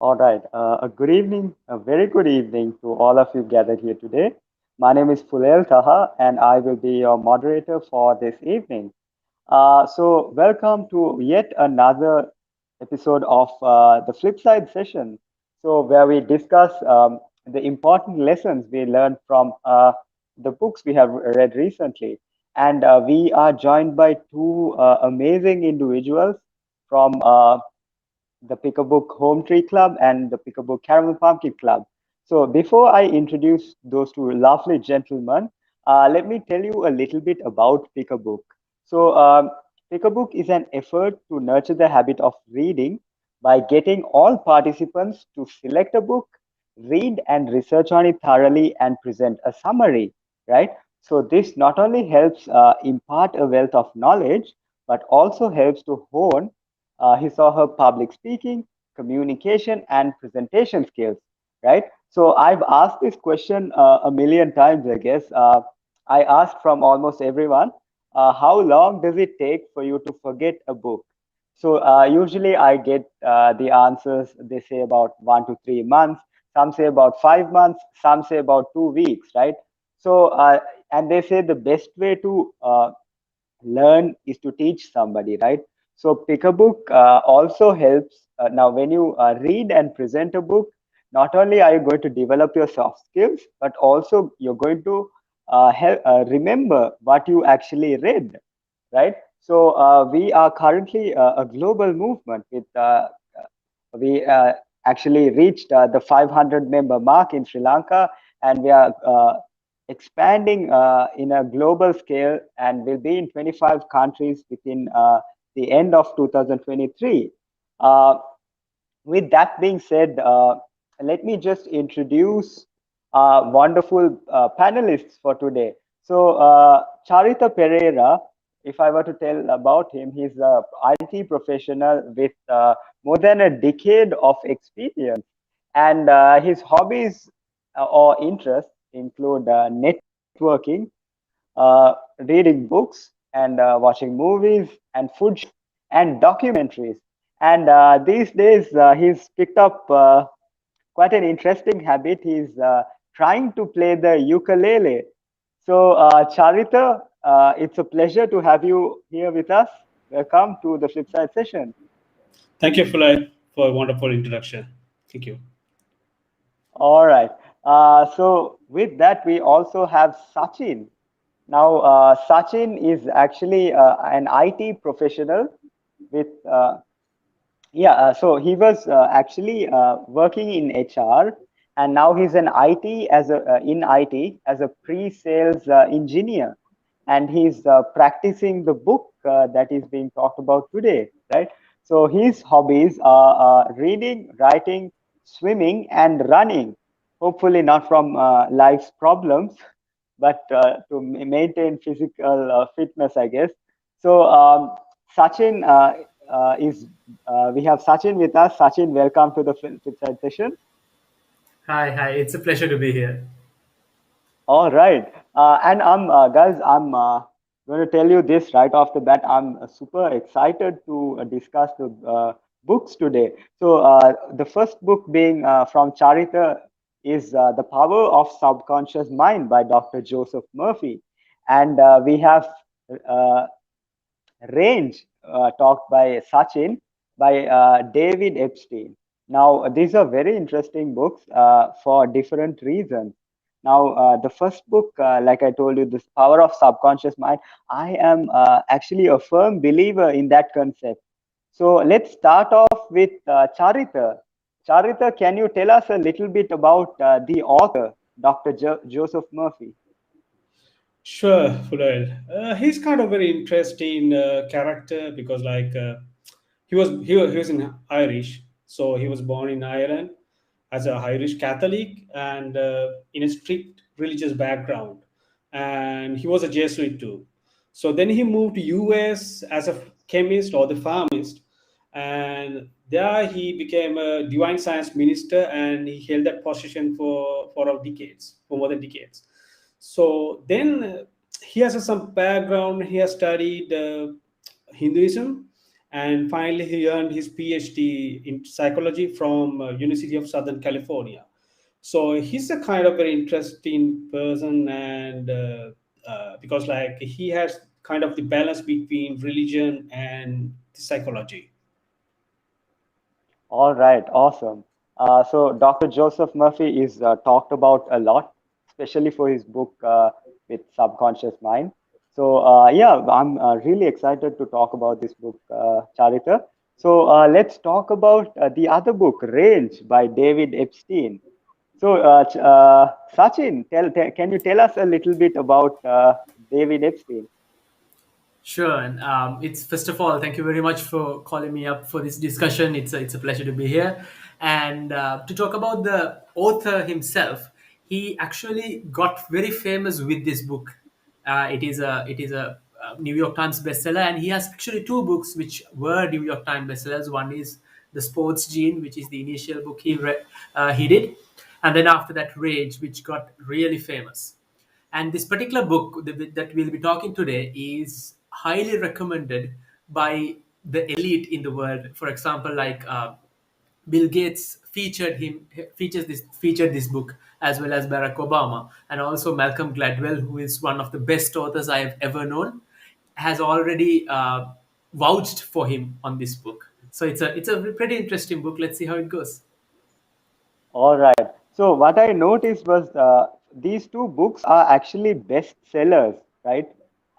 All right. A good evening, a very good evening to all of you gathered here today. My name is Fulel Taha, and I will be your moderator for this evening. Welcome to yet another episode of the Flip Side session. Where we discuss the important lessons we learned from the books we have read recently. And we are joined by two amazing individuals from the Pick a Book Home Tree Club and the Pick a Book Caramel Pumpkin Club. So, before I introduce those two lovely gentlemen, let me tell you a little bit about Pick a Book. So, Pick a Book is an effort to nurture the habit of reading by getting all participants to select a book, read and research on it thoroughly, and present a summary, right? So, this not only helps impart a wealth of knowledge, but also helps to hone his or her public speaking, communication, and presentation skills, right? So I've asked this question a million times, I guess. I asked from almost everyone, how long does it take for you to forget a book? So usually I get the answers, they say about 1 to 3 months, some say about 5 months, some say about 2 weeks, right? So, and they say the best way to learn is to teach somebody, right? So pick a book also helps. Now when you read and present a book, not only are you going to develop your soft skills, but also you're going to remember what you actually read, right? So we are currently a global movement with we actually reached the 500 member mark in Sri Lanka, and we are expanding in a global scale and will be in 25 countries within the end of 2023. Uh, with that being said, let me just introduce wonderful panelists for today. So, Charita Pereira, if I were to tell about him, he's a IT professional with more than a decade of experience, and his hobbies or interests include networking, reading books, and watching movies and food shows and documentaries. And these days, he's picked up quite an interesting habit. He's trying to play the ukulele. So, Charita, it's a pleasure to have you here with us. Welcome to the Flipside session. Thank you, Fulai, for a wonderful introduction. Thank you. All right. So, with that, we also have Sachin. Now, Sachin is actually an IT professional with so he was actually working in HR, and now he's an IT as a in IT as a pre-sales engineer, and he's practicing the book that is being talked about today, right? So his hobbies are reading, writing, swimming, and running. Hopefully, not from life's problems, but to maintain physical fitness, I guess. So Sachin is we have Sachin with us. Sachin, welcome to the Flipside session. Hi. It's a pleasure to be here. All right, and I'm guys, I'm going to tell you this right off the bat. I'm super excited to discuss the books today. So the first book being from Charita is The Power of Subconscious Mind by Dr. Joseph Murphy, and we have uh, Range, talked by Sachin, by David Epstein. Now, these are very interesting books for different reasons. Now, the first book, like I told you, This Power of Subconscious Mind, I am actually a firm believer in that concept. So, let's start off with Charita. Charita, can you tell us a little bit about the author, Dr. Joseph Murphy? Sure, Fulai. He's kind of very interesting character because, he was in Irish, so he was born in Ireland as a Irish Catholic and in a strict religious background, and he was a Jesuit too. So then he moved to U.S. as a chemist or the pharmacist, and there he became a divine science minister, and he held that position for more than decades. So then he has some background. He has studied Hinduism, and finally he earned his PhD in psychology from University of Southern California. So he's a kind of very interesting person, and because like he has kind of the balance between religion and psychology. All right, awesome. So Dr. Joseph Murphy is talked about a lot, especially for his book with Subconscious Mind. So yeah, I'm really excited to talk about this book, Charita. So let's talk about the other book, Range by David Epstein. So Sachin, can you tell us a little bit about David Epstein? Sure. And it's first of all, thank you very much for calling me up for this discussion. It's a pleasure to be here, and to talk about the author himself. He actually got very famous with this book. It is a New York Times bestseller, and he has actually two books which were New York Times bestsellers. One is The Sports Gene, which is the initial book he did, and then after that, Rage, which got really famous. And this particular book that we'll be talking today is highly recommended by the elite in the world. For example, like Bill Gates featured this book, as well as Barack Obama, and also Malcolm Gladwell, who is one of the best authors I have ever known, has already vouched for him on this book. So it's a pretty interesting book. Let's see how it goes. All right. So what I noticed was these two books are actually bestsellers, right?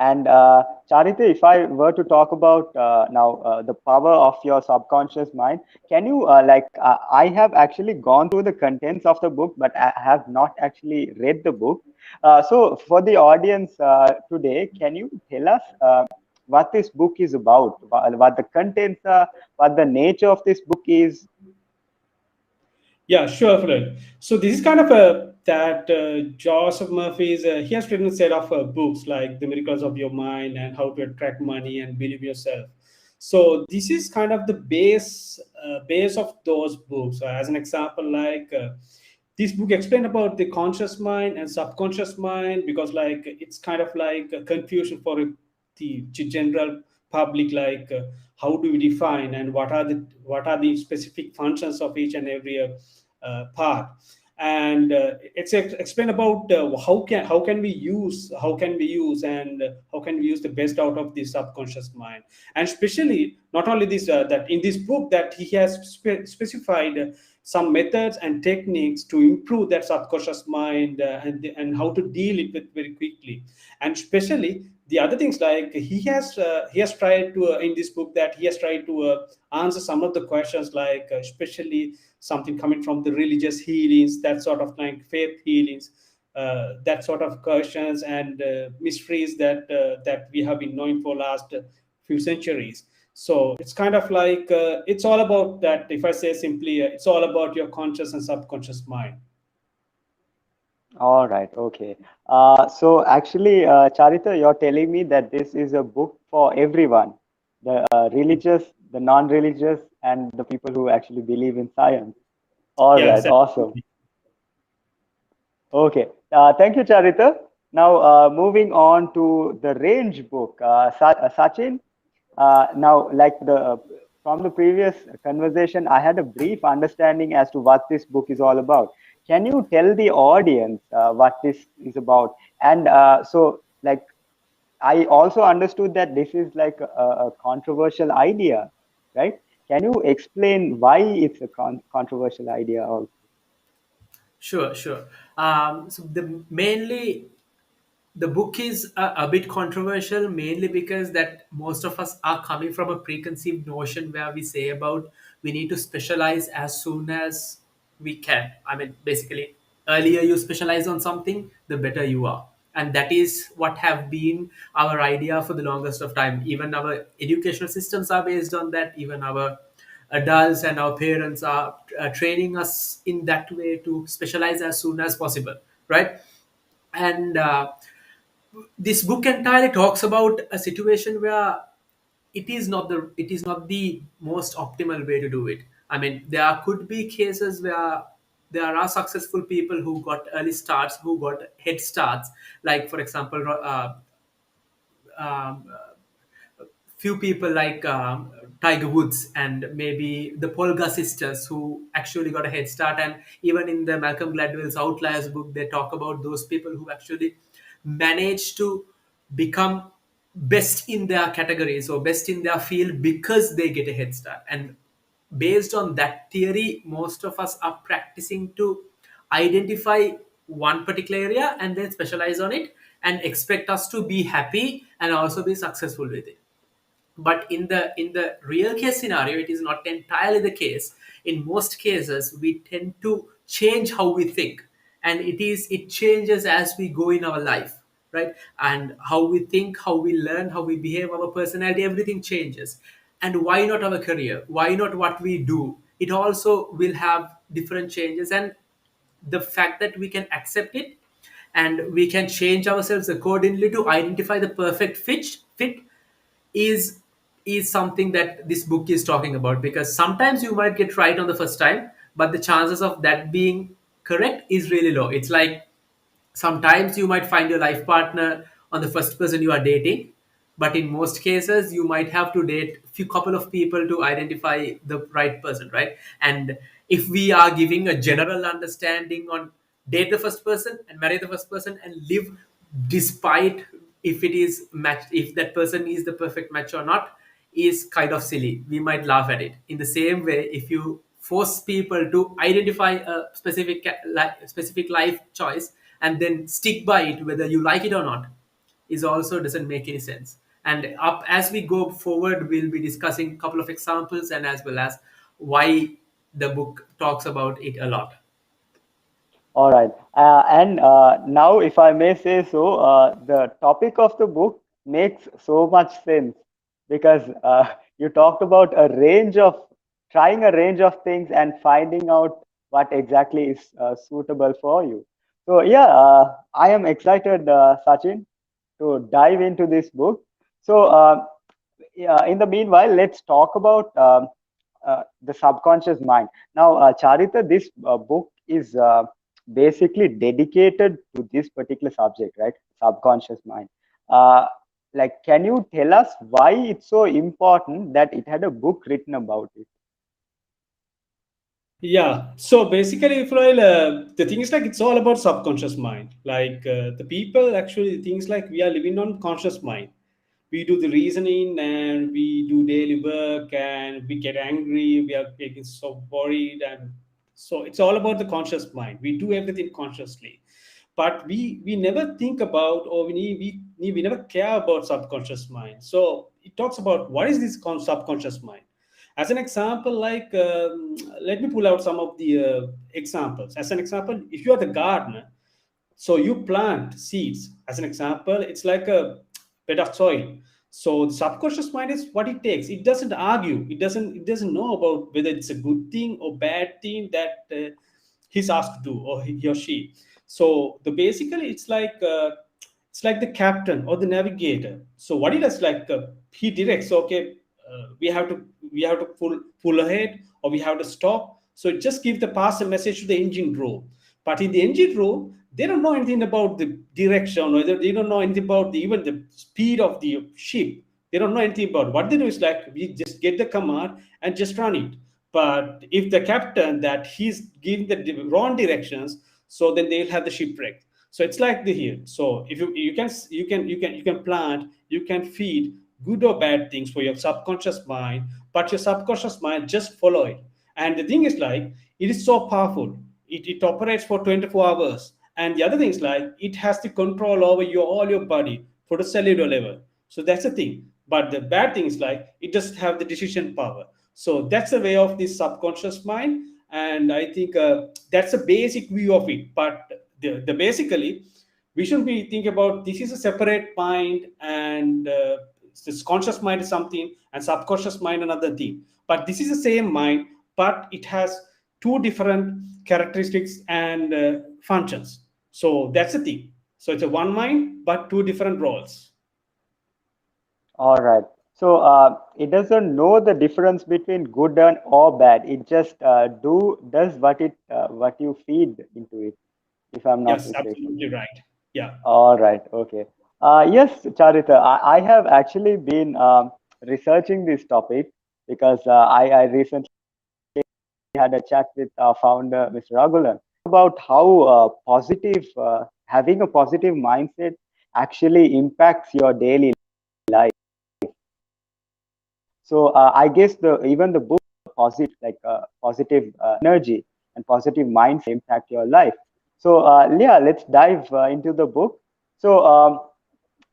And Charita, if I were to talk about now the power of your subconscious mind, can you I have actually gone through the contents of the book, but I have not actually read the book. So for the audience today, can you tell us what this book is about, what the contents are, what the nature of this book is? Yeah, sure, Floyd. So this is kind of a that Joseph Murphy's. He has written a set of books like The Miracles of Your Mind and How to Attract Money and Believe Yourself. So this is kind of the base of those books. As an example, like this book explained about the conscious mind and subconscious mind, because like it's kind of like a confusion for the general public, like how do we define and what are the specific functions of each and every part. And it's explain about how can we use and how can we use the best out of the subconscious mind. And especially not only this, that in this book that he has specified some methods and techniques to improve that subconscious mind, and how to deal it with very quickly. And especially the other things, like he has tried to in this book that he has tried to answer some of the questions, like especially something coming from the religious healings, that sort of like faith healings, that sort of questions and mysteries that we have been knowing for last few centuries. So it's kind of like it's all about that. If I say simply, it's all about your conscious and subconscious mind. All right, okay. So actually, Charita, you're telling me that this is a book for everyone, the religious, the non-religious, and the people who actually believe in science. All Yeah, right, exactly. awesome. Okay, thank you, Charita. Now, moving on to the range book, Sachin. Now, like the from the previous conversation, I had a brief understanding as to what this book is all about. Can you tell the audience what this is about? And like, I also understood that this is like a controversial idea, right? Can you explain why it's a controversial idea? Also? Sure, sure. So the book is a bit controversial, mainly because that most of us are coming from a preconceived notion where we say about we need to specialize as soon as we can. I mean, basically, earlier you specialize on something, the better you are, and that is what have been our idea for the longest of time. Even our educational systems are based on that. Even our adults and our parents are training us in that way to specialize as soon as possible, right? And this book entirely talks about a situation where it is not the most optimal way to do it. I mean, there could be cases where there are successful people who got early starts, who got head starts, like for example, um, few people like Tiger Woods and maybe the Polga sisters who actually got a head start. And even in the Malcolm Gladwell's Outliers book, they talk about those people who actually managed to become best in their categories or best in their field because they get a head start. And based on that theory, most of us are practicing to identify one particular area and then specialize on it and expect us to be happy and also be successful with it. But in the real case scenario, it is not entirely the case. In most cases, we tend to change how we think, and it changes as we go in our life, right? And how we think, how we learn, how we behave, our personality, everything changes. And why not our career? Why not what we do? It also will have different changes. And the fact that we can accept it and we can change ourselves accordingly to identify the perfect fit is is something that this book is talking about. Because sometimes you might get right on the first time, but the chances of that being correct is really low. It's like sometimes you might find your life partner on the first person you are dating, but in most cases you might have to date a few couple of people to identify the right person, right? And if we are giving a general understanding on date the first person and marry the first person and live despite if it is match, if that person is the perfect match or not, is kind of silly. We might laugh at it. In the same way, if you force people to identify a specific life choice and then stick by it whether you like it or not, is also doesn't make any sense. And up as we go forward, we'll be discussing a couple of examples and as well as why the book talks about it a lot. All right. And now, if I may say so, the topic of the book makes so much sense because you talked about a range of trying a range of things and finding out what exactly is suitable for you. So, yeah, I am excited, Sachin, to dive into this book. So, yeah, in the meanwhile, let's talk about the subconscious mind. Now, Charita, this book is basically dedicated to this particular subject, right? Subconscious mind. Uh, like, can you tell us why it's so important that it had a book written about it? Yeah. So basically, Israel, the thing is like it's all about subconscious mind. Like the people actually things like we are living on conscious mind. We do the reasoning and we do daily work and we get angry. We are getting so worried and so it's all about the conscious mind. We do everything consciously, but we never think about or we never care about subconscious mind. So it talks about what is this subconscious mind as an example, like let me pull out some of the examples. As an example, if you are the gardener, so you plant seeds. As an example, it's like a bed of soil. So the subconscious mind is what it takes. It doesn't argue. It doesn't know about whether it's a good thing or bad thing that he's asked to do or he or she. So the basically it's like the captain or the navigator. So what he does, like he directs. Okay, we have to pull ahead or we have to stop. So it just gives the pass a message to the engine room. But in the engine room, they don't know anything about the direction or they don't know anything about even the speed of the ship. They don't know anything about it. What they do is like we just get the command and just run it. But if the captain that he's giving the wrong directions, so then they'll have the shipwreck. So it's like the here. So if you can plant, you can feed good or bad things for your subconscious mind, but your subconscious mind just follow it. And the thing is like it is so powerful. It operates for 24 hours. And the other thing is like it has the control over your all your body for the cellular level. So that's the thing. But the bad thing is like it doesn't have the decision power. So that's the way of this subconscious mind. And I think that's a basic view of it. But the basically we should be thinking about this is a separate mind and this conscious mind is something and subconscious mind another thing, but this is the same mind, but it has two different characteristics and functions. So that's the thing. So it's a one mind but two different roles. All right. So it doesn't know the difference between good and or bad. It just does what you feed into it, if I'm not Yes, mistaken. absolutely right. Yeah. All right. Okay. Yes, Charita, I have actually been researching this topic. because I recently had a chat with our founder, Mr. Raghulan, about how positive having a positive mindset actually impacts your daily life. So I guess the even the book positive positive energy and positive mindset impact your life. So Leah, let's dive into the book. So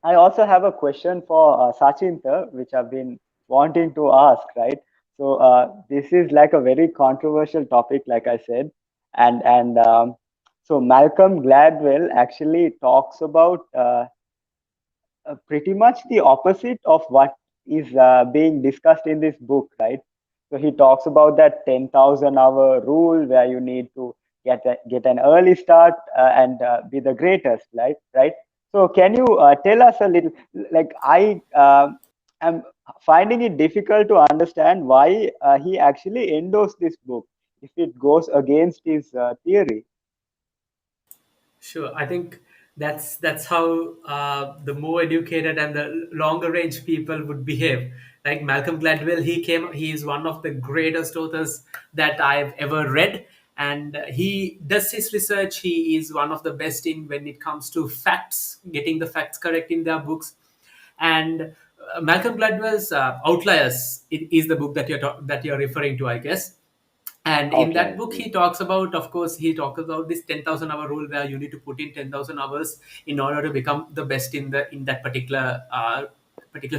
I also have a question for Sachinta, which I've been wanting to ask, right? So this is like a very controversial topic, like I said, and so Malcolm Gladwell actually talks about pretty much the opposite of what is being discussed in this book, right? So he talks about that 10,000 hour rule where you need to get an early start and be the greatest, right? So can you tell us a little, like I am finding it difficult to understand why he actually endorsed this book if it goes against his theory. Sure, I think that's how the more educated and the longer range people would behave. Like Malcolm Gladwell, he is one of the greatest authors that I've ever read, and he does his research. He is one of the best in when it comes to facts, getting the facts correct in their books. And Malcolm Gladwell's Outliers is the book that you're referring to, I guess. And in that Outliers, book yes. he talks about, of course, he talks about this 10,000 hour rule, where you need to put in 10,000 hours in order to become the best in that particular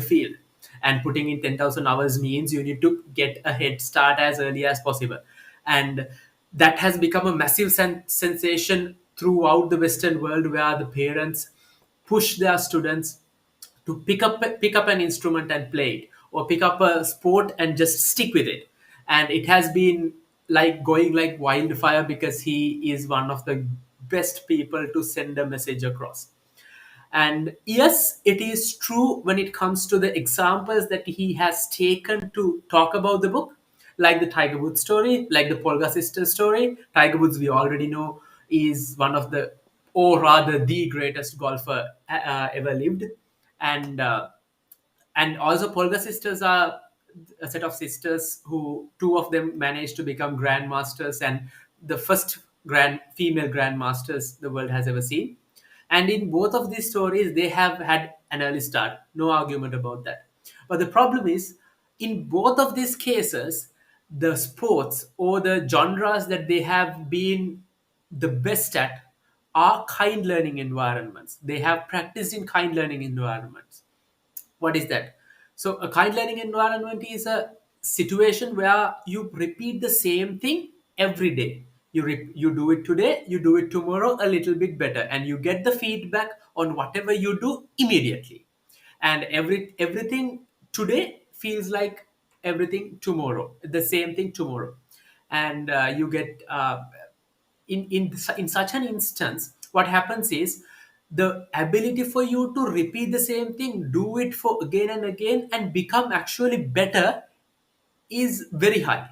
field. And putting in 10,000 hours means you need to get a head start as early as possible. And that has become a massive sensation throughout the Western world, where the parents push their students to pick up an instrument and play it, or pick up a sport and just stick with it. And it has been like going like wildfire, because he is one of the best people to send a message across. And yes, it is true when it comes to the examples that he has taken to talk about the book, like the Tiger Woods story, like the Polga sisters story. Tiger Woods, we already know, is one of the, or rather the greatest golfer ever lived. And uh, and also Polga sisters are a set of sisters who, two of them managed to become grandmasters, and the first grand female grandmasters the world has ever seen. And in both of these stories they have had an early start, no argument about that. But the problem is, in both of these cases, the sports or the genres that they have been the best at are kind learning environments. They have practiced in kind learning environments. What is that? So a kind learning environment is a situation where you repeat the same thing every day. You do it today, you do it tomorrow a little bit better, and you get the feedback on whatever you do immediately. And everything today feels like everything tomorrow, the same thing tomorrow. And you get in such an instance, what happens is, the ability for you to repeat the same thing, do it for again and again, and become actually better is very high.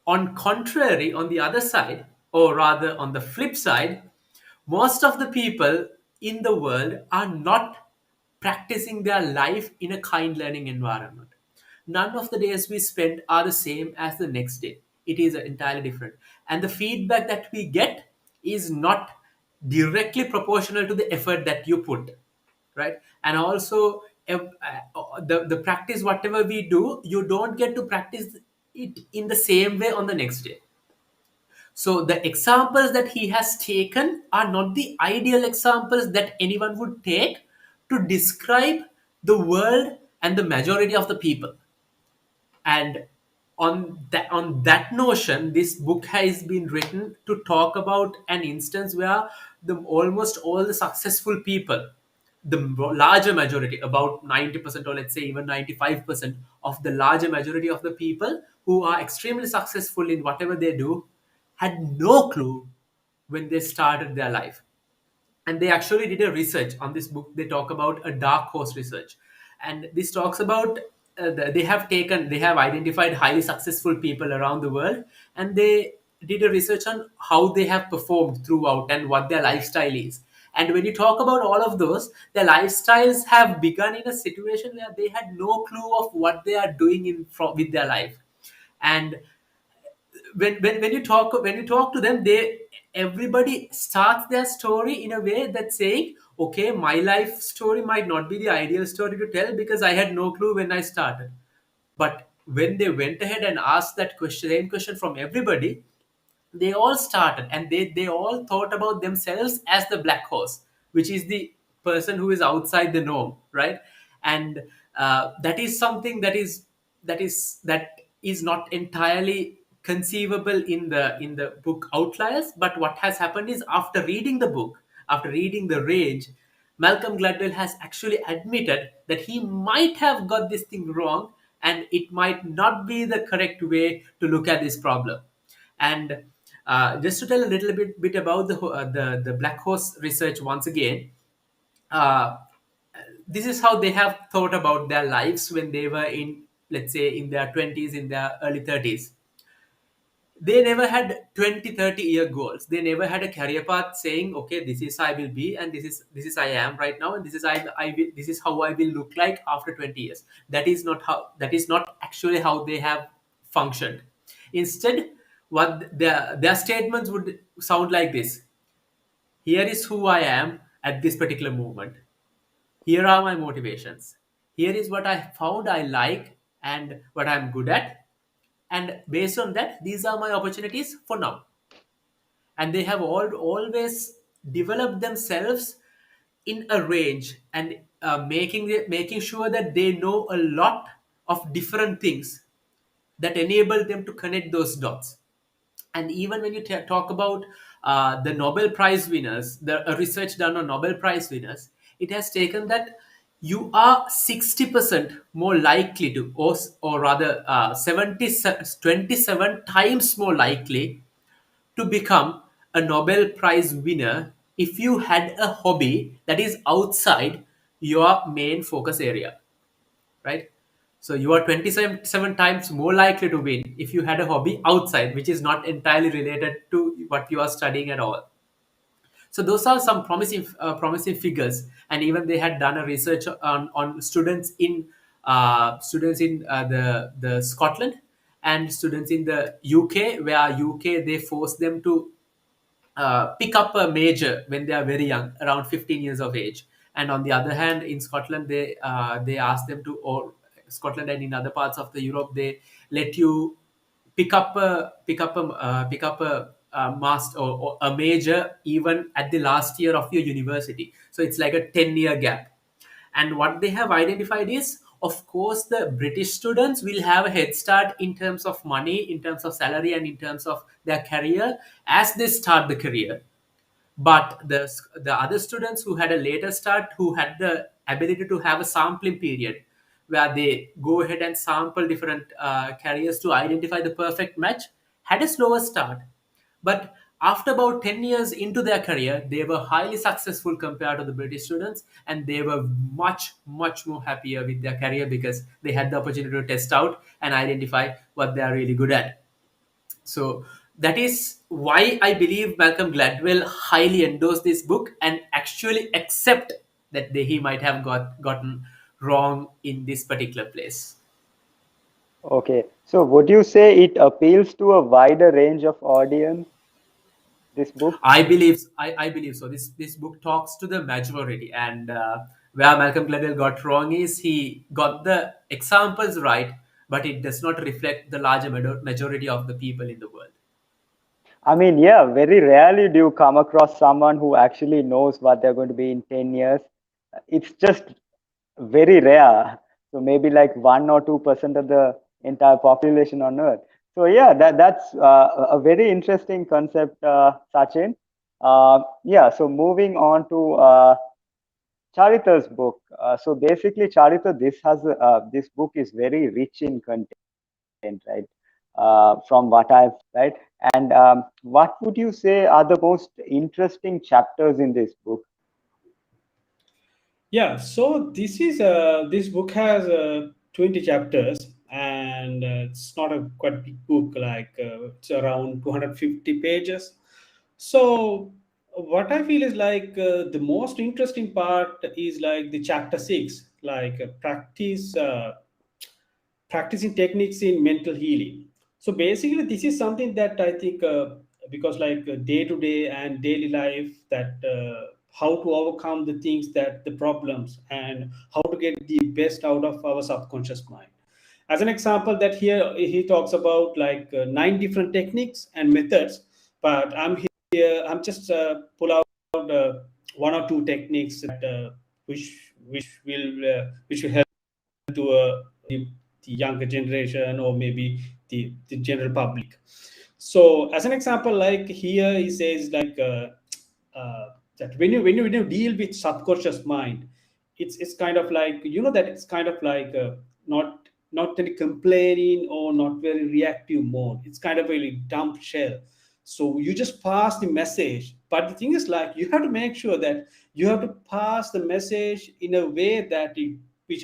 On contrary, on the other side, or rather on the flip side, most of the people in the world are not practicing their life in a kind learning environment. None of the days we spend are the same as the next day. It is entirely different. And the feedback that we get is not directly proportional to the effort that you put, right? And also, the practice, whatever we do, you don't get to practice it in the same way on the next day. So the examples that he has taken are not the ideal examples that anyone would take to describe the world and the majority of the people. And on that notion, this book has been written to talk about an instance where the almost all the successful people, the larger majority, about 90%, or let's say even 95% of the larger majority of the people who are extremely successful in whatever they do, had no clue when they started their life. And they actually did a research on this book. They talk about a dark horse research, and this talks about, they have identified highly successful people around the world, and they did a research on how they have performed throughout and what their lifestyle is. And when you talk about all of those, their lifestyles have begun in a situation where they had no clue of what they are doing with their life. And when you talk to them, they everybody starts their story in a way that saying, okay, my life story might not be the ideal story to tell because I had no clue when I started. But when they went ahead and asked that question, same question from everybody, they all started and they all thought about themselves as the black horse, which is the person who is outside the norm, right? And that is something that is not entirely conceivable in the book Outliers. But what has happened is, after reading the book, after reading the Range, Malcolm Gladwell has actually admitted that he might have got this thing wrong, and it might not be the correct way to look at this problem. And just to tell a little bit about the black horse research once again, uh, this is how they have thought about their lives when they were in, let's say, in their 20s, in their early 30s. They never had 20, 30-year goals. They never had a career path saying, okay, this is I will be, and this is I am right now, and this is how I will look like after 20 years. That is not actually how they have functioned. Instead, what their statements would sound like this: here is who I am at this particular moment. Here are my motivations. Here is what I found I like and what I'm good at, and based on that, these are my opportunities for now. And they have always developed themselves in a range, and making sure that they know a lot of different things that enable them to connect those dots. And even when you talk about the Nobel Prize winners, the research done on Nobel Prize winners, it has taken that you are 60% more likely to, or rather 27 times more likely to become a Nobel Prize winner if you had a hobby that is outside your main focus area, right? So you are 27 times more likely to win if you had a hobby outside, which is not entirely related to what you are studying at all. So those are some promising figures. And even they had done a research on students in the Scotland and students in the UK, where UK they force them to pick up a major when they are very young, around 15 years of age. And on the other hand, in Scotland, they ask them to, or Scotland and in other parts of the Europe, they let you pick up a master, or a major, even at the last year of your university. So it's like a 10-year gap. And what they have identified is, of course, the British students will have a head start in terms of money, in terms of salary, and in terms of their career as they start the career. But the other students who had a later start, who had the ability to have a sampling period where they go ahead and sample different careers to identify the perfect match, had a slower start. But after about 10 years into their career, they were highly successful compared to the British students, and they were much, much more happier with their career because they had the opportunity to test out and identify what they are really good at. So that is why I believe Malcolm Gladwell highly endorsed this book and actually accept that he might have gotten wrong in this particular place. Okay, so would you say it appeals to a wider range of audience, this book? I believe so. This book talks to the majority, and where Malcolm Gladwell got wrong is he got the examples right, but it does not reflect the larger majority of the people in the world. I mean, yeah, very rarely do you come across someone who actually knows what they're going to be in 10 years. It's just very rare. So maybe like 1 or 2% of the entire population on Earth. So yeah, that's a very interesting concept, Sachin. Yeah. So moving on to Charita's book. So basically, Charita, this book is very rich in content, right? From what I've right. And what would you say are the most interesting chapters in this book? Yeah, so this book has 20 chapters, and it's not a quite big book. Like it's around 250 pages. So What I feel is like the most interesting part is like the chapter 6, like practicing techniques in mental healing. So basically this is something that I think because like day to day and daily life, that how to overcome the things, that the problems, and how to get the best out of our subconscious mind. As an example, that here he talks about like 9 different techniques and methods, but I'm just pull out one or two techniques that which will help to the younger generation, or maybe the general public. So as an example, like here he says like that when you deal with subconscious mind, it's kind of like, that it's kind of like not any complaining or not very reactive mode. It's kind of really dump shell. So you just pass the message, but the thing is like you have to make sure that you have to pass the message in a way that it which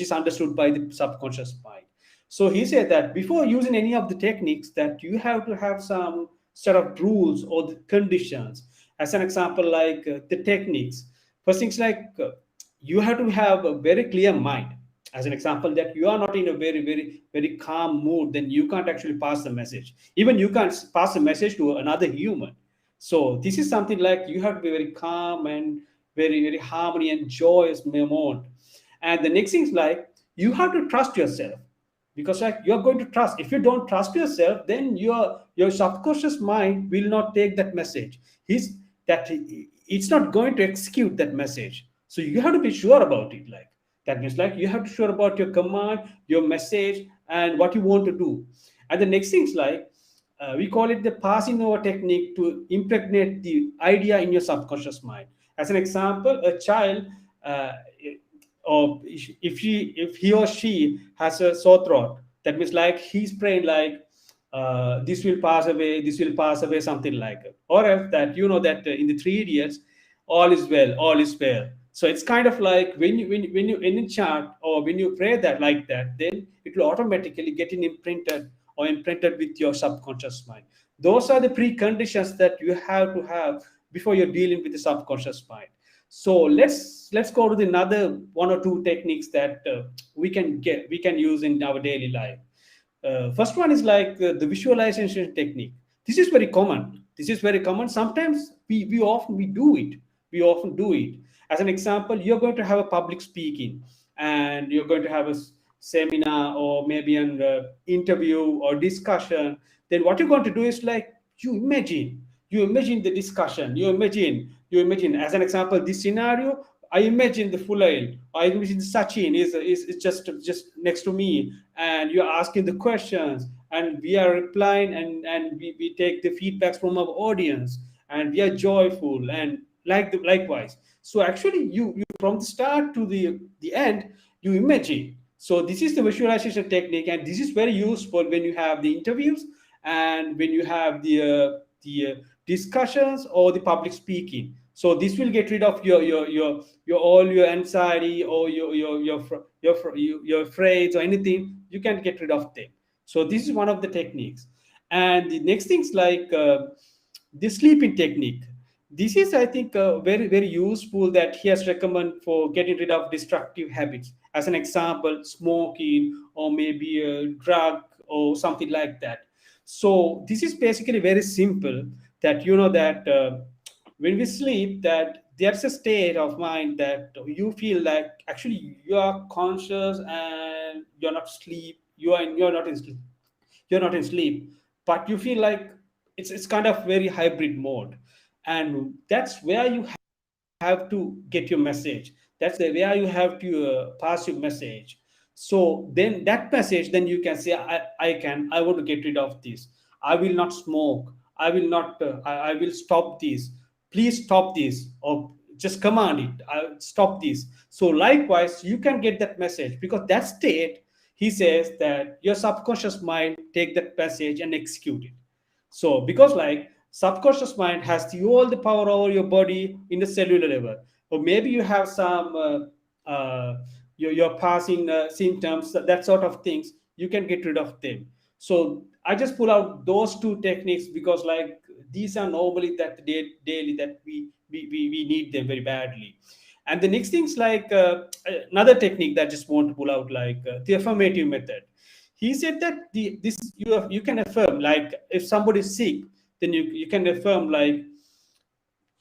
is understood by the subconscious mind. So he said that before using any of the techniques, that you have to have some set of rules or the conditions. As an example, like the techniques, first things like you have to have a very clear mind. As an example, that you are not in a very calm mood, then you can't actually pass the message. Even you can't pass the message to another human. So this is something like you have to be very calm and very harmony and joyous mode. And the next thing is like you have to trust yourself, because like you're going to trust. If you don't trust yourself, then your subconscious mind will not take that message. He's that it's not going to execute that message. So you have to be sure about it. Like that means like you have to sure about your command, your message, and what you want to do. And the next thing is like we call it the passing over technique to impregnate the idea in your subconscious mind. As an example, a child, uh, or if he or she has a sore throat, that means like he's praying like this will pass away, something like it. Or else that that in the Three Idiots, all is well, all is well. So it's kind of like when you chant or when you pray that like that, then it will automatically get imprinted or imprinted with your subconscious mind. Those are the preconditions that you have to have before you're dealing with the subconscious mind. So let's go to the another one or two techniques that we can use in our daily life. First one is like the visualization technique. This is very common. This is very common. Sometimes we often do it. As an example, you're going to have a public speaking, and you're going to have a seminar or maybe an interview or discussion. Then what you're going to do is like you imagine the discussion. You imagine, as an example, this scenario. I imagine the Fulail. I imagine Sachin is just next to me, and you're asking the questions, and we are replying, and we take the feedbacks from our audience, and we are joyful, and likewise. So actually, you from the start to the end, you imagine. So this is the visualization technique, and this is very useful when you have the interviews and when you have the discussions or the public speaking. So this will get rid of your all your anxiety or your afraid or anything. You can get rid of them. So this is one of the techniques. And the next things like the sleeping technique. This is, I think, very useful that he has recommended for getting rid of destructive habits. As an example, smoking or maybe a drug or something like that. So this is basically very simple. That that when we sleep, that there's a state of mind that you feel like actually you are conscious and you're not in sleep. You're not in sleep, but you feel like it's kind of very hybrid mode. And that's where you have to get your message. That's the where you have to pass your message. So then that message, then you can say, I want to get rid of this. I will not smoke. I will not. I will stop this. Please stop this, or just command it. Stop this. So likewise, you can get that message, because that state, he says that your subconscious mind take that message and execute it. So because like subconscious mind has all the power over your body in the cellular level, or maybe you have some you're passing symptoms, that sort of things, you can get rid of them. So I just pull out those two techniques because like these are normally that daily that we need them very badly. And the next thing's like another technique that I just want to pull out, like the affirmative method. He said that this you can affirm, like if somebody is sick, then you can affirm like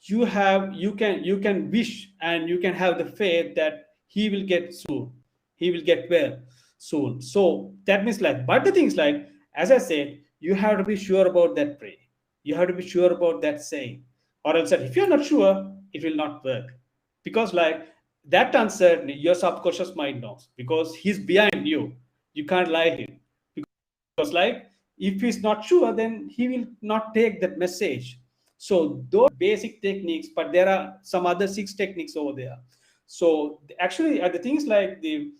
you can wish and you can have the faith that he will get soon, he will get well soon. So that means like, but the things like, as I said, you have to be sure about that prayer, you have to be sure about that saying, or else that if you're not sure, it will not work. Because like that uncertainty your subconscious mind knows, because he's behind you, you can't lie him. Because like if he's not sure, then he will not take that message. So those basic techniques, but there are some other six techniques over there. So actually the things like the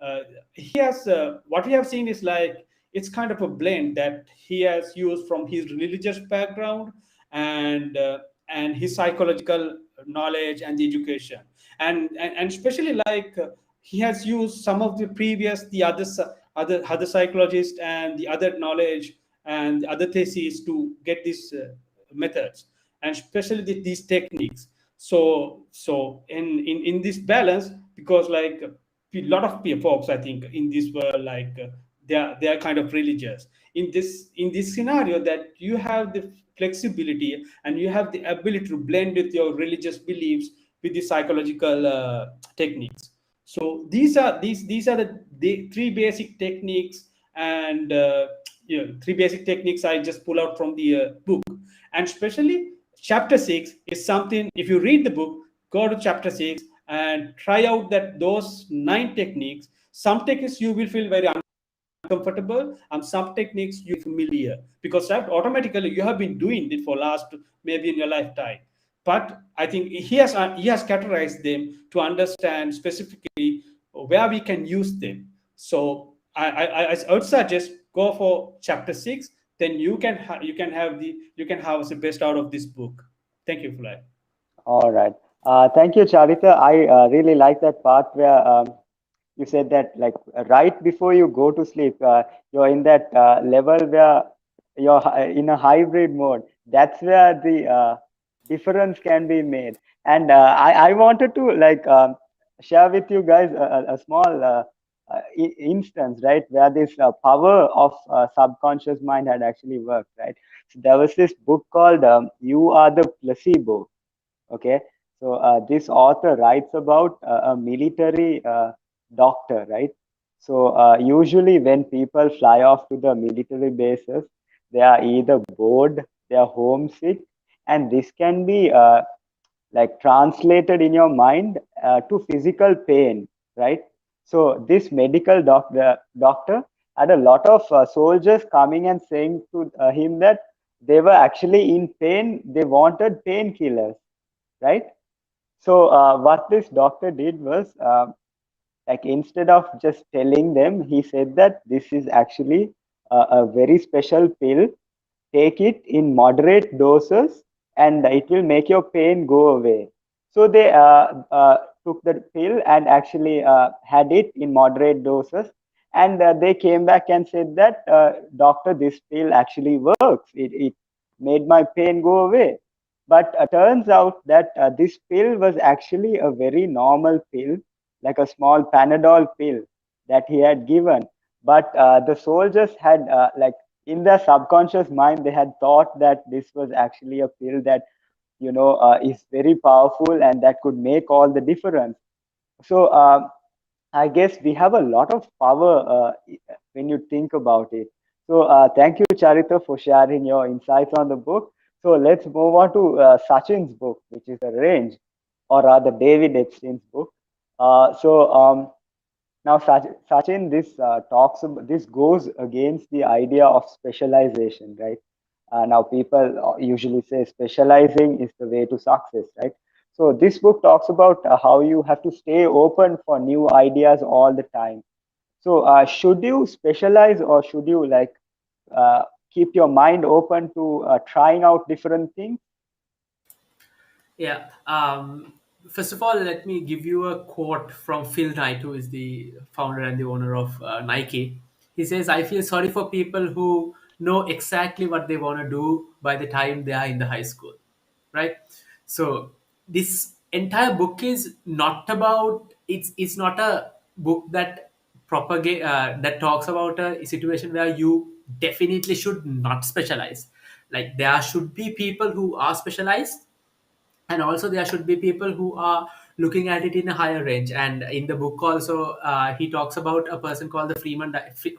uh, he has what we have seen is like it's kind of a blend that he has used from his religious background and and his psychological knowledge and the education, and especially like he has used some of the previous the other psychologists and the other knowledge and the other theses to get these methods, and especially these techniques. So in this balance, because like a lot of folks I think in this world, like they are kind of religious. In this scenario, that you have the flexibility and you have the ability to blend with your religious beliefs with the psychological techniques. So these are the three basic techniques, and three basic techniques I just pull out from the book. And especially chapter 6 is something, if you read the book, go to chapter 6 and try out that those nine techniques. Some techniques you will feel very uncomfortable, and some techniques you familiar, because that automatically you have been doing it for last maybe in your lifetime. But I think he has categorized them to understand specifically where we can use them. So I would suggest go for chapter 6, then you can have the best out of this book. Thank you, Fulai. All right. Thank you, Charita. I really like that part where you said that, like, right before you go to sleep, you're in that level where you're in a hybrid mode. That's where the difference can be made. And I wanted to, like, share with you guys a small instance, right, where this power of subconscious mind had actually worked, right? So there was this book called "You Are the Placebo." Okay, so this author writes about a military doctor, right? So usually when people fly off to the military bases, they are either bored, they are homesick, and this can be like translated in your mind to physical pain, right? So this doctor had a lot of soldiers coming and saying to him that they were actually in pain, they wanted painkillers, right? So what this doctor did was, like, instead of just telling them, he said that this is actually a very special pill. Take it in moderate doses, and it will make your pain go away. So they took the pill and actually had it in moderate doses, and they came back and said that, doctor, this pill actually works. It made my pain go away. But turns out that this pill was actually a very normal pill, like a small Panadol pill that he had given. But the soldiers had, like, in their subconscious mind, they had thought that this was actually a pill that, is very powerful and that could make all the difference. So I guess we have a lot of power when you think about it. So thank you, Charita, for sharing your insights on the book. So let's move on to Sachin's book, which is The Range, or rather David Epstein's book. Now, Sachin, this goes against the idea of specialization, right? Now, people usually say specializing is the way to success, right? So this book talks about how you have to stay open for new ideas all the time. So should you specialize, or should you, like, keep your mind open to trying out different things? Yeah. First of all, let me give you a quote from Phil Knight, who is the founder and the owner of Nike. He says, "I feel sorry for people who know exactly what they want to do by the time they are in the high school, right? So this entire book is not about, it's not a book that propagate that talks about a situation where you definitely should not specialize. Like there should be people who are specialized, and also there should be people who are looking at it in a higher range. And in the book also, he talks about a person called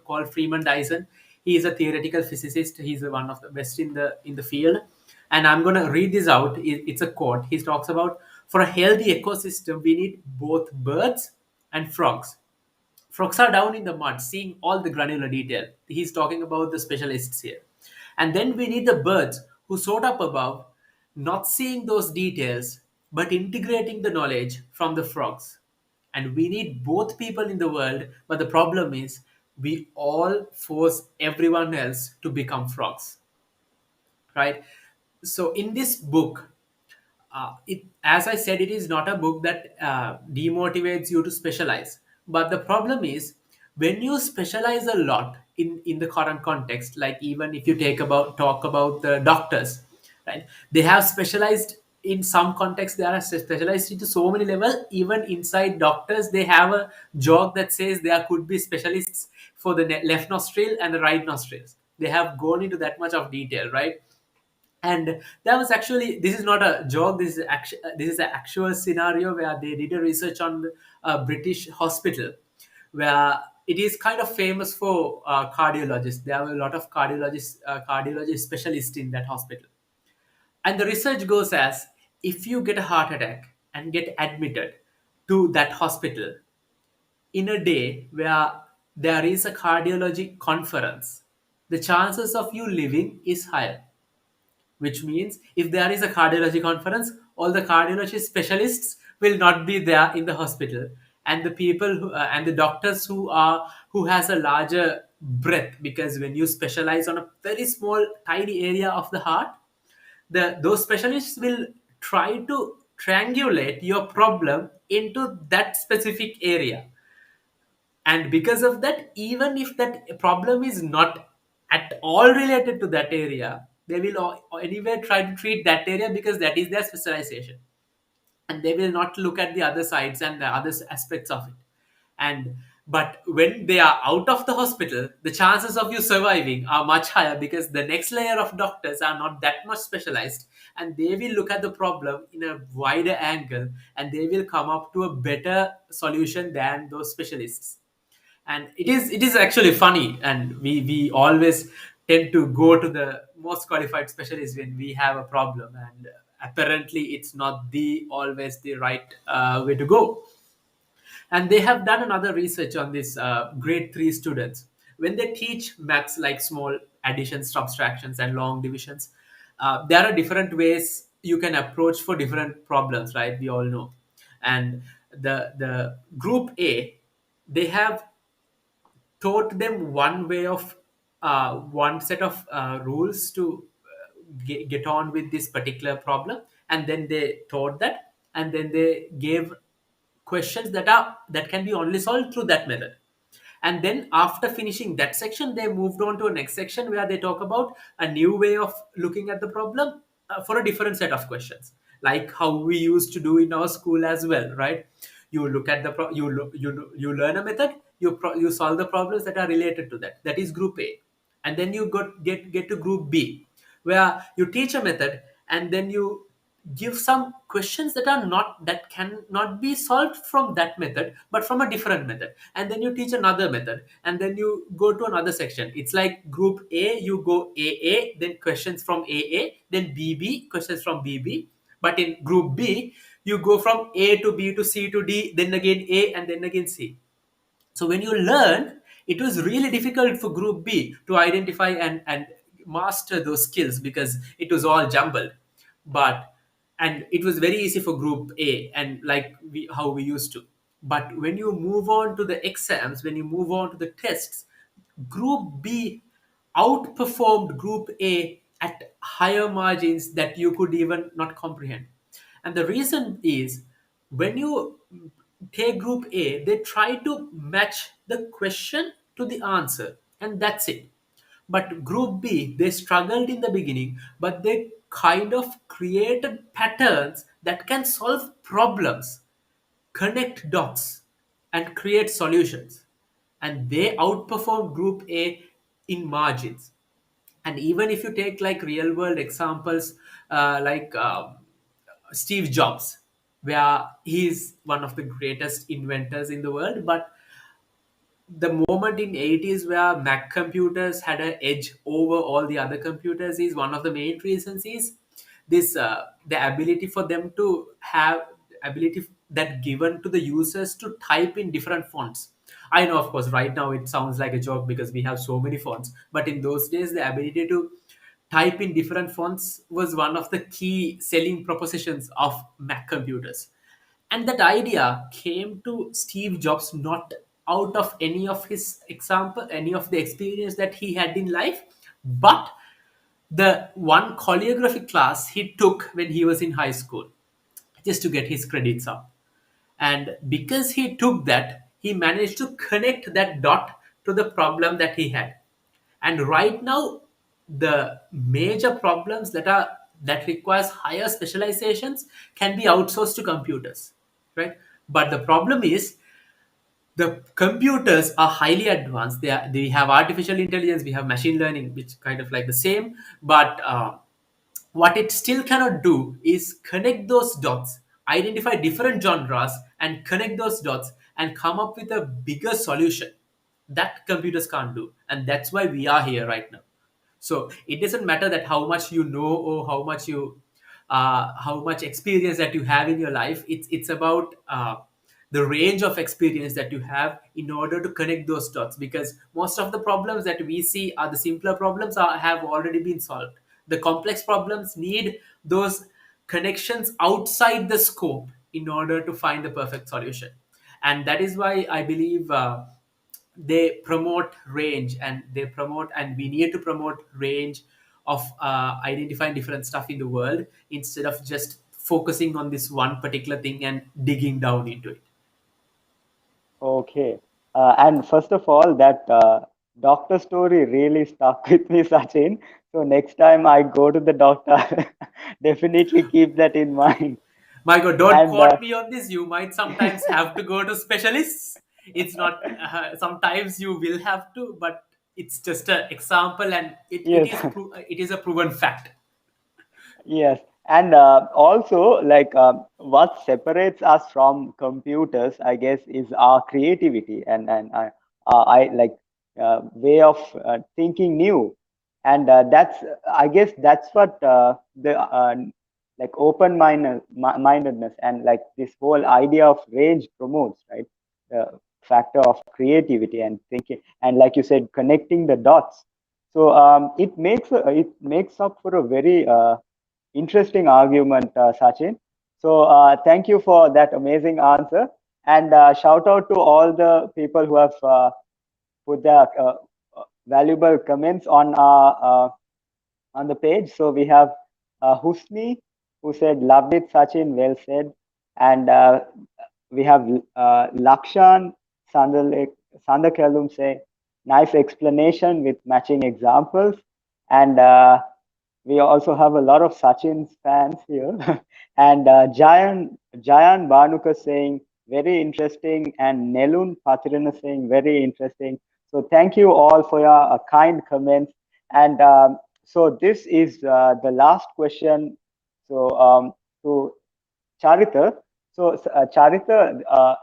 called Freeman Dyson. He is a theoretical physicist. He's one of the best in the field. And I'm going to read this out. It's a quote. He talks about, for a healthy ecosystem we need both birds and frogs. Frogs are down in the mud, seeing all the granular detail. He's talking about the specialists here. And then we need the birds who soared up above, not seeing those details, but integrating the knowledge from the frogs. And we need both people in the world, but the problem is we all force everyone else to become frogs, right? So in this book, as I said, it is not a book that demotivates you to specialize. But the problem is when you specialize a lot in the current context, like even if you talk about the doctors, right? They have specialized in some context. They are specialized into so many level. Even inside doctors, they have a joke that says there could be specialists for the left nostril and the right nostrils. They have gone into that much of detail, right? And that was actually, this is not a joke, this is an actual scenario where they did a research on a British hospital where it is kind of famous for cardiologists. There are a lot of cardiology specialists in that hospital. And the research goes as, if you get a heart attack and get admitted to that hospital in a day where there is a cardiology conference, the chances of you living is higher. Which means if there is a cardiology conference, all the cardiology specialists will not be there in the hospital, and the people and the doctors who has a larger breadth, because when you specialize on a very small tiny area of the heart, those specialists will try to triangulate your problem into that specific area. And because of that, even if that problem is not at all related to that area, they will anyway try to treat that area because that is their specialization, and they will not look at the other sides and the other aspects of it. And but when they are out of the hospital, the chances of you surviving are much higher because the next layer of doctors are not that much specialized, and they will look at the problem in a wider angle, and they will come up to a better solution than those specialists. And it is actually funny, and we always tend to go to the most qualified specialist when we have a problem, and apparently it's not the always the right way to go. And they have done another research on this grade 3 students. When they teach maths like small additions, subtractions, and long divisions, there are different ways you can approach for different problems, right? We all know. And the group A, they have taught them one way of one set of rules to get on with this particular problem, and then they taught that, and then they gave questions that can be only solved through that method. And then after finishing that section, they moved on to a next section where they talk about a new way of looking at the problem for a different set of questions, like how we used to do in our school as well, right? You look at the you learn a method, you solve the problems that are related to that. That is group A. And then you get to group B, where you teach a method, and then you give some questions that cannot be solved from that method but from a different method, and then you teach another method, and then you go to another section. It's like group A, you go AA, then questions from AA, then BB, questions from BB. But in group B, you go from A to B to C to D, then again A, and then again C. So when you learn, it was really difficult for group B to identify and master those skills because it was all jumbled. But and it was very easy for group A, and like how we used to. But when you move on to the exams, when you move on to the tests, group B outperformed group A at higher margins that you could even not comprehend. And the reason is, when you take group A, they try to match the question to the answer, and that's it. But group B, they struggled in the beginning, but they kind of created patterns that can solve problems, connect dots, and create solutions. And they outperformed group A in margins. And even if you take like real world examples, like Steve Jobs, where he's one of the greatest inventors in the world, but the moment in 80s where Mac computers had an edge over all the other computers is one of the main reasons is this the ability for them to have ability that given to the users to type in different fonts. I know, of course, right now it sounds like a joke because we have so many fonts, but in those days the ability to type in different fonts was one of the key selling propositions of Mac computers. And that idea came to Steve Jobs not out of any of his example, any of the experience that he had in life, but the one choreography class he took when he was in high school just to get his credits up. And because he took that, he managed to connect that dot to the problem that he had. And right now, the major problems that requires higher specializations can be outsourced to computers, right? But the problem is the computers are highly advanced. They have artificial intelligence, we have machine learning, which kind of like the same, but what it still cannot do is connect those dots, identify different genres, and connect those dots and come up with a bigger solution that computers can't do. And that's why we are here right now. So it doesn't matter that how much you know or how much experience that you have in your life. It's about the range of experience that you have in order to connect those dots, because most of the problems that we see are the simpler problems have already been solved. The complex problems need those connections outside the scope in order to find the perfect solution. And that is why I believe they promote range, and they promote, and we need to promote range of identifying different stuff in the world instead of just focusing on this one particular thing and digging down into it. Okay. And first of all, that doctor story really stuck with me, Sachin. So next time I go to the doctor, definitely keep that in mind. My God, don't And quote me on this. You might sometimes have to go to specialists. It's not, sometimes you will have to, but it's just an example, and yes, it is a proven fact. yes, and also like what separates us from computers, I guess, is our creativity and I like way of thinking new, and that's I guess that's what the like mindedness and like this whole idea of range promotes, right? The factor of creativity and thinking, and like you said, connecting the dots. So it makes up for a very interesting argument, Sachin. So thank you for that amazing answer, and shout out to all the people who have put their valuable comments on the page. So we have Husni who said, "Loved it, Sachin. Well said," and we have Lakshan Sandakalum say, "Nice explanation with matching examples," and we also have a lot of Sachin's fans here. And Jayan Banuka saying very interesting, and Nelun Patirana saying very interesting. So thank you all for your kind comments. And so this is the last question. So to Charita. So Charita,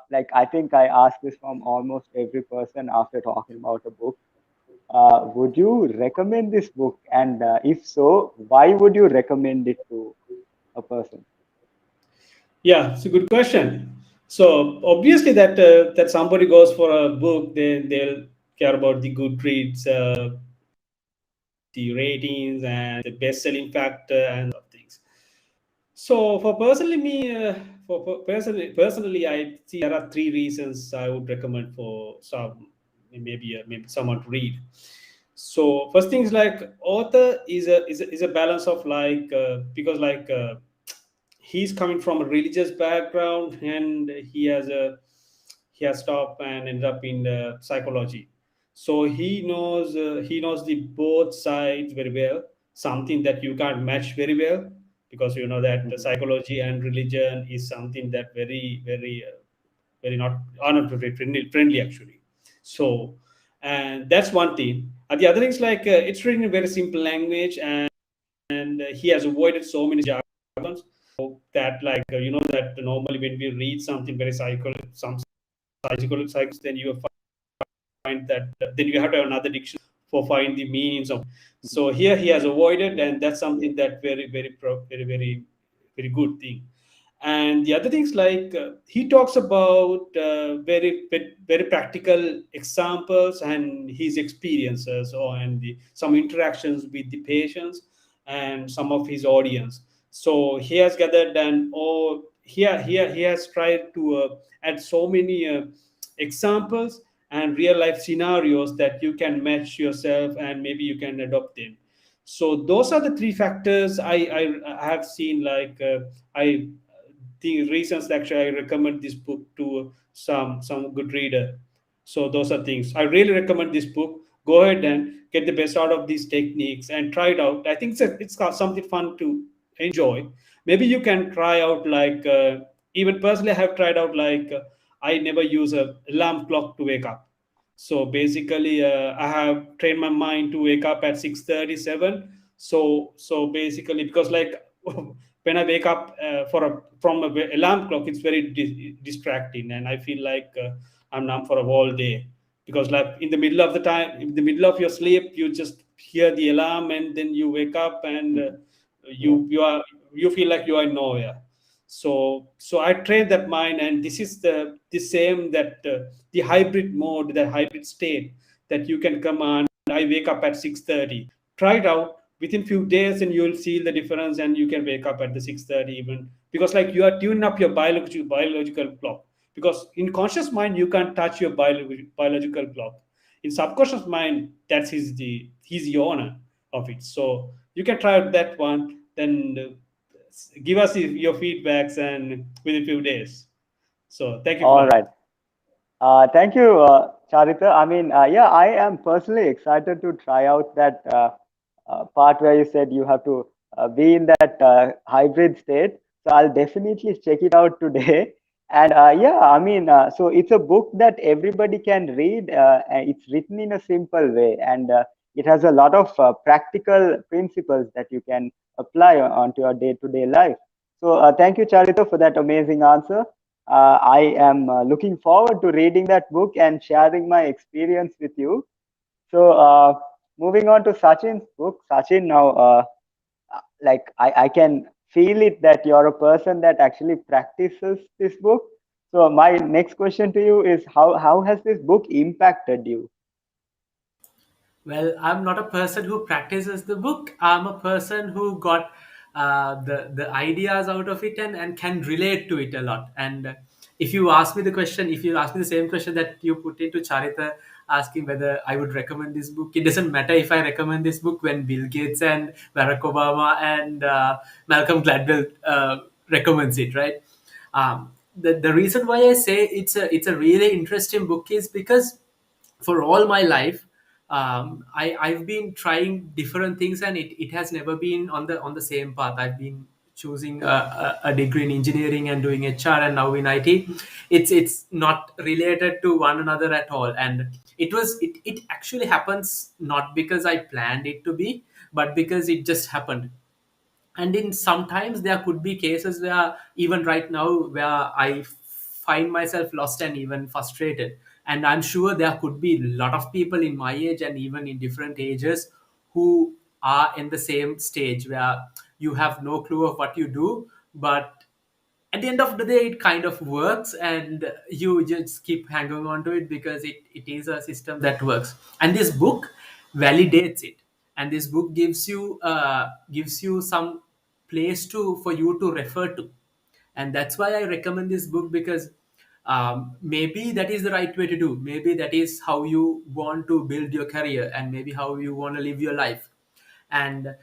like I think I asked this from almost every person after talking about a book. Would you recommend this book? And if so, why would you recommend it to a person? Yeah, it's a good question. So obviously that somebody goes for a book, then they'll care about the Goodreads, the ratings, and the best-selling factor, and things. So for personally me, personally, I see there are three reasons I would recommend for maybe someone to read. So first thing is like author is a balance of like because like he's coming from a religious background, and he has stopped and ended up in psychology. So he knows the both sides very well, something that you can't match very well, because you know that Mhm. psychology and religion is something that very not not very friendly actually. So, and that's one thing. And the other thing is like it's written in very simple language, and he has avoided so many jargons. So that like that normally when we read something very some psychological, then you find that then you have to have another dictionary for find the meanings of. So here he has avoided, and that's something that very good thing. And the other things like he talks about very practical examples and his experiences, or and some interactions with the patients and some of his audience. So he has gathered, and here he has tried to add so many examples and real life scenarios that you can match yourself and maybe you can adopt them. So those are the three factors I have seen like I the reasons that actually I recommend this book to some good reader. So those are things I really recommend this book. Go ahead and get the best out of these techniques and try it out. I think it's got something fun to enjoy. Maybe you can try out like even personally I have tried out like I never use a alarm clock to wake up. So basically I have trained my mind to wake up at 6:37. So basically because like when I wake up from a alarm clock, it's very distracting, and I feel like I'm numb for a whole day, because like in the middle of the time, in the middle of your sleep, you just hear the alarm, and then you wake up, and Mhm. Yeah. you feel like you are in nowhere. So I train that mind, and this is the same that the hybrid mode, the hybrid state that you can command. I wake up at 6:30. Try it out within few days, and you'll see the difference, and you can wake up at the 6:30 even, because like you are tuning up your biological clock. Because in conscious mind you can't touch your biological clock. In subconscious mind, he's the owner of it. So you can try out that one, then give us your feedbacks and within few days. So thank you for All that. right. Thank you, Charita. I mean, yeah, I am personally excited to try out that part where you said you have to be in that hybrid state. So I'll definitely check it out today. And yeah, I mean, so it's a book that everybody can read. And it's written in a simple way, and it has a lot of practical principles that you can apply onto your day-to-day life. So thank you, Charita, for that amazing answer. I am looking forward to reading that book and sharing my experience with you. So, moving on to Sachin's book, Sachin, now, like I can feel it that you're a person that actually practices this book. So, my next question to you is how has this book impacted you? Well, I'm not a person who practices the book. I'm a person who got the ideas out of it and can relate to it a lot. And if you ask me the question, if you ask me the same question that you put into Charita, asking whether I would recommend this book, it doesn't matter if I recommend this book when Bill Gates and Barack Obama and Malcolm Gladwell recommends it, right? The reason why I say it's a really interesting book is because for all my life I've been trying different things, and it has never been on the same path. I've been choosing a degree in engineering and doing HR, and now in IT. It's not related to one another at all, and it actually happens not because I planned it to be, but because it just happened. And in sometimes there could be cases where even right now where I find myself lost and even frustrated, and I'm sure there could be a lot of people in my age and even in different ages who are in the same stage where you have no clue of what you do, but at the end of the day it kind of works and you just keep hanging on to it because it is a system that works. And this book validates it, and this book gives you some place to for you to refer to. And that's why I recommend this book, because maybe that is the right way to do, maybe that is how you want to build your career, and maybe how you want to live your life. And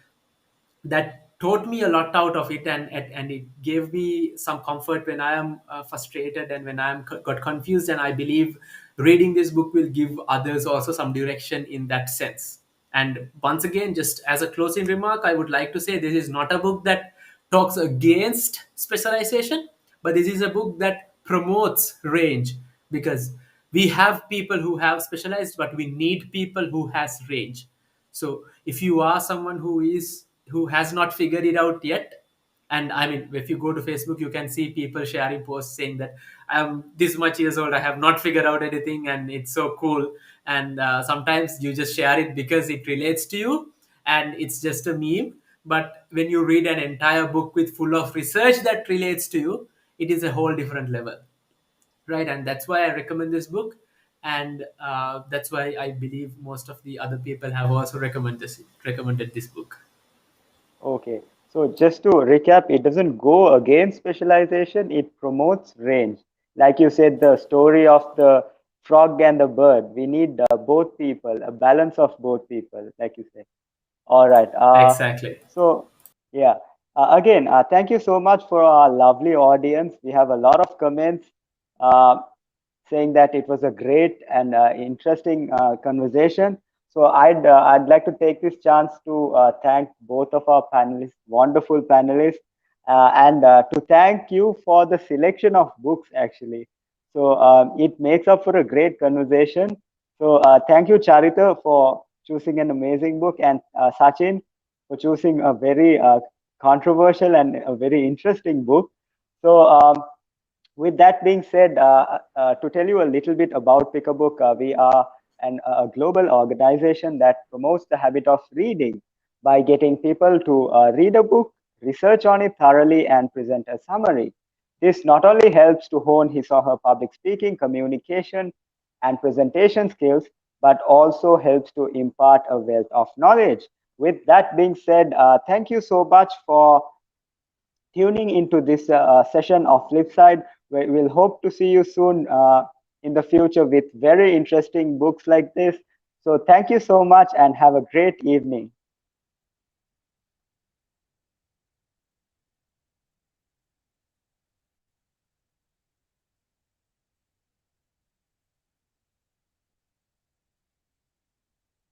that taught me a lot out of it, and it gave me some comfort when I am frustrated and when I am got confused. And I believe reading this book will give others also some direction in that sense. And once again, just as a closing remark, I would like to say this is not a book that talks against specialization, but this is a book that promotes range, because we have people who have specialized, but we need people who has range. So if you are someone who has not figured it out yet, and I mean, if you go to Facebook, you can see people sharing posts saying that I'm this much years old, I have not figured out anything, and it's so cool. And sometimes you just share it because it relates to you, and it's just a meme. But when you read an entire book with full of research that relates to you, it is a whole different level, right? And that's why I recommend this book, and that's why I believe most of the other people have also recommended this book. Okay. So just to recap, it doesn't go against specialization, it promotes range. Like you said, the story of the frog and the bird. We need both people, a balance of both people, like you said. All right. Exactly. So, yeah. Again, thank you so much for our lovely audience. We have a lot of comments. Uh, saying that it was a great and interesting conversation. So I'd like to take this chance to thank both of our panelists, wonderful panelists, and to thank you for the selection of books actually. So it makes up for a great conversation. So thank you, Charita, for choosing an amazing book, and Sachin for choosing a very controversial and a very interesting book. So with that being said, to tell you a little bit about Pick a Book, we are a global organization that promotes the habit of reading by getting people to read a book, research on it thoroughly, and present a summary. This not only helps to hone his or her public speaking, communication, and presentation skills, but also helps to impart a wealth of knowledge. With that being said, thank you so much for tuning into this session of Flipside. We'll hope to see you soon in the future with very interesting books like this. So, thank you so much and have a great evening.